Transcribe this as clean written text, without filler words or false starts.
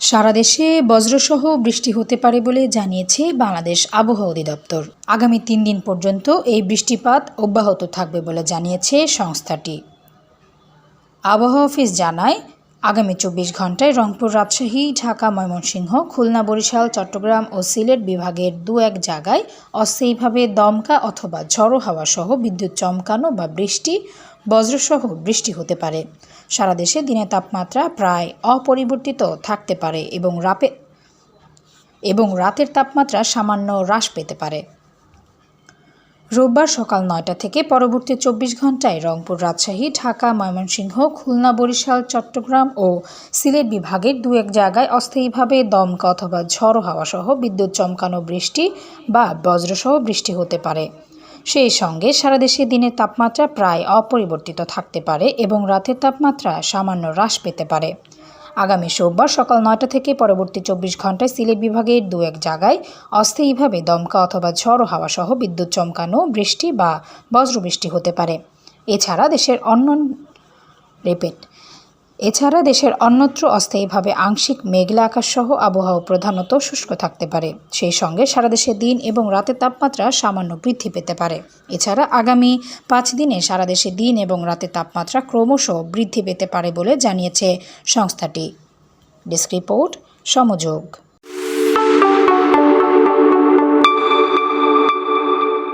সারা দেশে বজ্রসহ বৃষ্টি হতে পারে বলে জানিয়েছে বাংলাদেশ আবহাওয়া অধিদপ্তর। আগামী 3 দিন পর্যন্ত এই বৃষ্টিপাত অব্যাহত থাকবে বলে জানিয়েছে সংস্থাটি। আবহাওয়া অফিস জানায়, আগামী 24 ঘন্টায় রংপুর, রাজশাহী, ঢাকা, ময়মনসিংহ, খুলনা, বরিশাল, চট্টগ্রাম ও সিলেট বিভাগের 2-1 জায়গায় অস্থায়ীভাবে দমকা অথবা ঝড়ো হাওয়া সহ বিদ্যুৎ চমকানো বা বৃষ্টি, বজ্রসহ বৃষ্টি হতে পারে। সারা দেশে দিনের তাপমাত্রা প্রায় অপরিবর্তিত থাকতে পারে এবং রাতের তাপমাত্রা সামান্য হ্রাস পেতে পারে। রোববার সকাল 9টা থেকে পরবর্তী 24 ঘন্টায় রংপুর, রাজশাহী, ঢাকা, ময়মনসিংহ, খুলনা, বরিশাল, চট্টগ্রাম ও সিলেট বিভাগের 2-1 জায়গায় অস্থায়ীভাবে দমকা অথবা ঝড়ো হাওয়া সহ বিদ্যুৎ চমকানো বৃষ্টি বা বজ্রসহ বৃষ্টি হতে পারে। সেই সঙ্গে সারা দেশে দিনের তাপমাত্রা প্রায় অপরিবর্তিত থাকতে পারে এবং রাতের তাপমাত্রা সামান্য হ্রাস পেতে পারে। আগামী সোমবার সকাল 9টা থেকে পরবর্তী 24 ঘন্টায় সিলেট বিভাগের 2-1 জায়গায় অস্থায়ীভাবে দমকা অথবা ঝড়ো হাওয়া সহ বিদ্যুৎ চমকানো বৃষ্টি বা বজ্রবৃষ্টি হতে পারে। এছাড়া দেশের অন্যত্র অস্থায়ীভাবে আংশিক মেঘলা আকাশ সহ আবহাওয়া প্রধানত শুষ্ক থাকতে পারে। সেই সঙ্গে সারা দেশে দিন এবং রাতের তাপমাত্রা সামান্য বৃদ্ধি পেতে পারে। এছাড়া আগামী 5 দিনে সারা দেশে দিন এবং রাতের তাপমাত্রা ক্রমশ বৃদ্ধি পেতে পারে বলে জানিয়েছে সংস্থাটি। Desk report, সমযোগ।